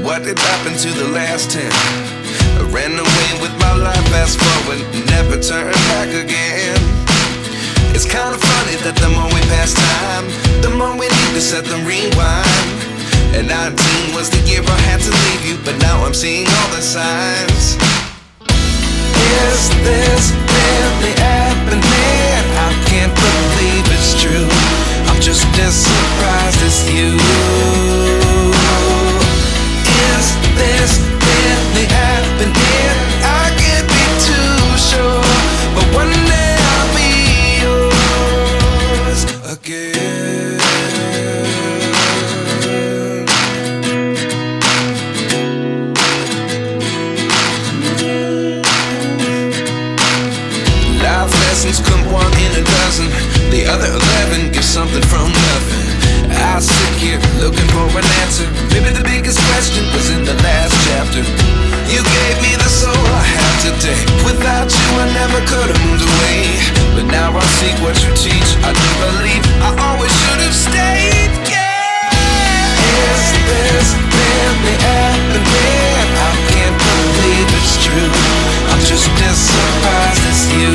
What did happen to the last 10? I ran away with my life, fast forward, never turn back again. It's kinda funny that the more we pass time, the more we need to set the rewind. And 19 was the year I had to leave you, but now I'm seeing all the signs. Is this really happening? I can't believe it's true. I'm just as surprised as you. Is this really happening? I can't be too sure, but one day I'll be yours again. Life lessons come one in a dozen. The other 11 give something from nothing. I sit here looking for an answer. Maybe the biggest question was in the last chapter. You gave me the soul I have today. Without you I never could have moved away. But now I see what you teach. I do believe I always should have stayed. Yeah. Is this really happening? I can't believe it's true. I'm just as surprised as you.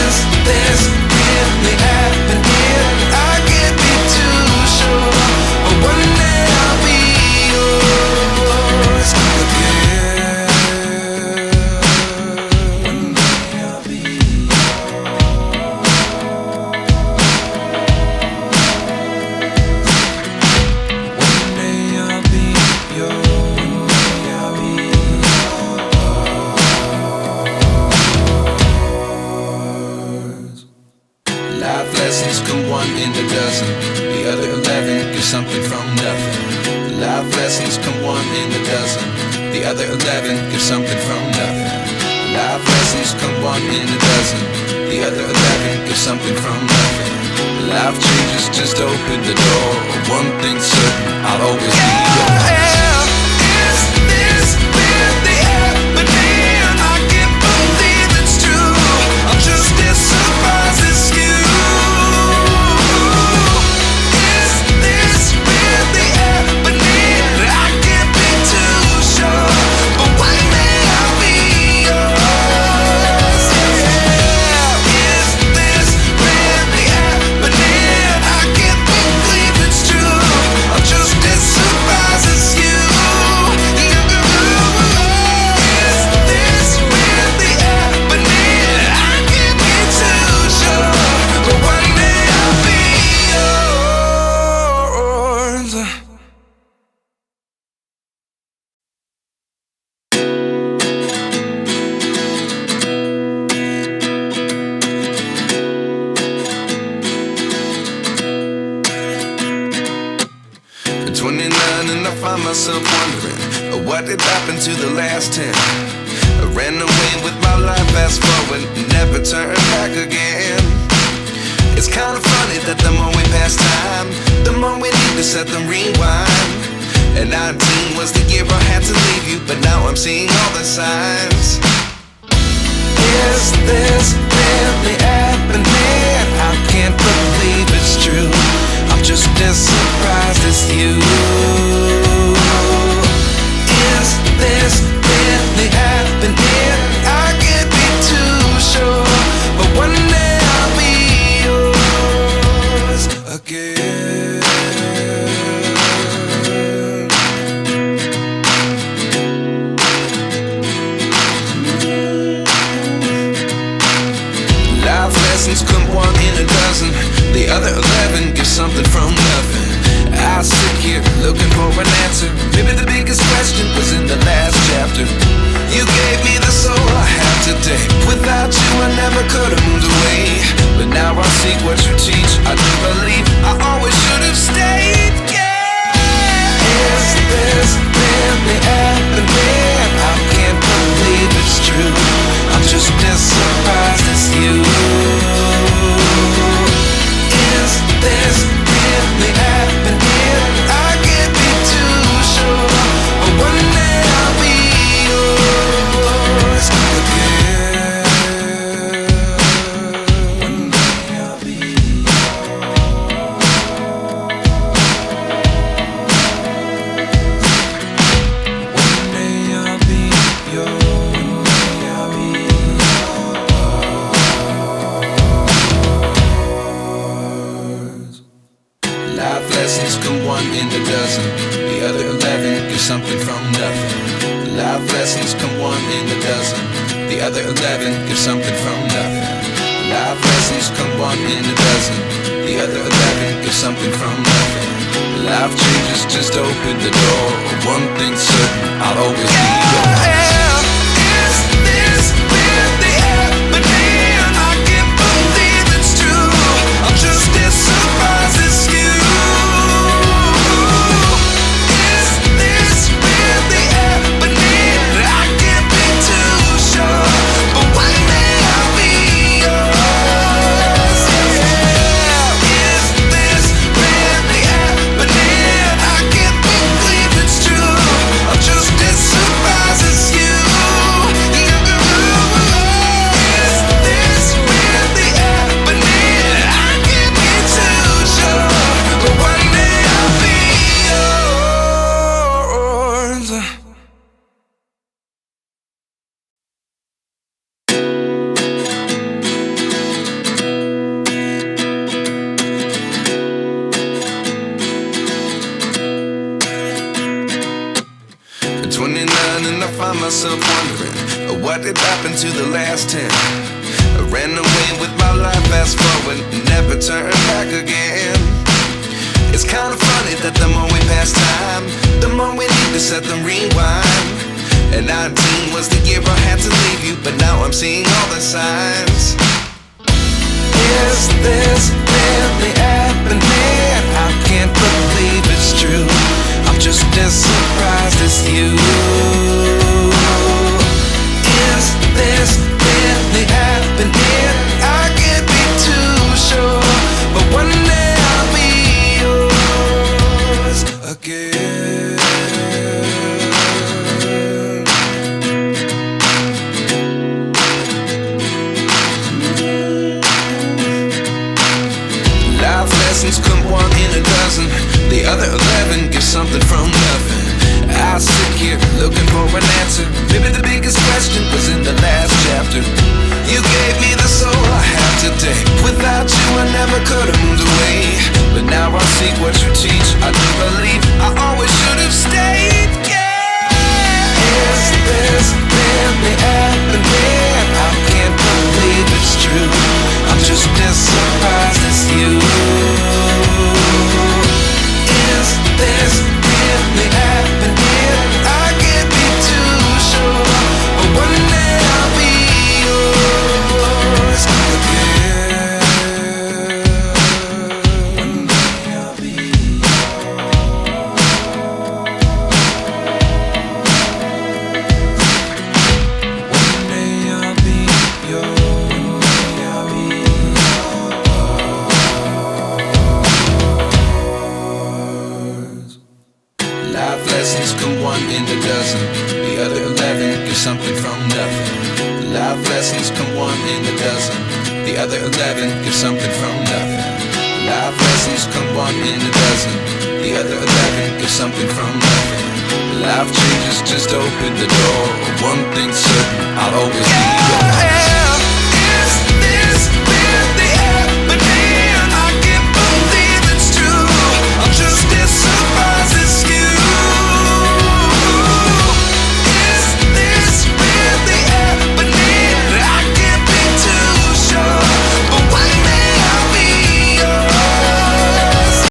Is this really happening? I can't be too sure, but one day I'll be yours again. One day I'll be yours. One day I'll be yours. I'll be yours. Life lessons come one in a dozen. The other 11 give something from nothing. Life lessons come one in a dozen. The other 11 give something from nothing. Life lessons come one in a dozen. The other 11 give something from nothing. Life changes just open the door. One thing's certain, I'll always be yours. Is this really happening? I can't believe it's true. I'm just as surprised as you. Myself wondering what did happen to the last 10. I ran away with my life, fast forward, never turn back again. It's kinda funny that the more we pass time, the more we need to set the rewind. And 19 was the year I had to leave you, but now I'm seeing all the signs. Is this really happening? I can't believe it's true. I'm just as surprised as you. Is this really happening? I can't be too sure, but one day I'll be yours again. Life lessons come one in a dozen. The other 11 give something from nothing. I sit here a dozen. The other 11 get something from nothing. Life lessons come one in a dozen. The other 11 get something from nothing. Life lessons come one in a dozen. The other 11 get something from nothing. Life changes just open the door. One thing's certain, I'll always be yours. Is this really happening? I can't believe it's true. I'm just as surprised as you. Is this really happening? I can't be too sure, but one day I'll be yours. Yeah. Is this really happening? I can't believe it's true. I'm just as surprised as you. Is this really happening? I can't be too sure, but one day I'll be yours. At 29 and I find myself wondering what did happen to the last 10. I ran away with my life, fast forward, never turn back again. It's kind of funny that the more we pass time, the more we need to set them rewind. And 19 was the year I had to leave you, but now I'm seeing all the signs. Is this really happening? I can't believe it's true. I'm just as surprised as you. Is this really happening? I can't be too sure, but one day I'll be yours again. Life lessons come one in a dozen. The other 11 get something from nothing. I sit here looking for an answer. Maybe the biggest question was in the last chapter. You gave me the soul I have today. Without you I never could have moved away. But now I see what you teach. I do believe I always should have stayed. Yeah. Is this really happening? I can't believe it's true. I'm just as surprised as you. Is this really happening? I can't be too sure, but one day I'll be yours again. One day I'll be One day I'll be yours. I'll be Yours. Life lessons come one in a dozen. The other 11 get something from nothing. Life lessons come one in a dozen. The other 11 get something from nothing. Life lessons come one in a dozen. The other 11 get something from nothing. Life changes just open the door. One thing's certain, I'll always be yours.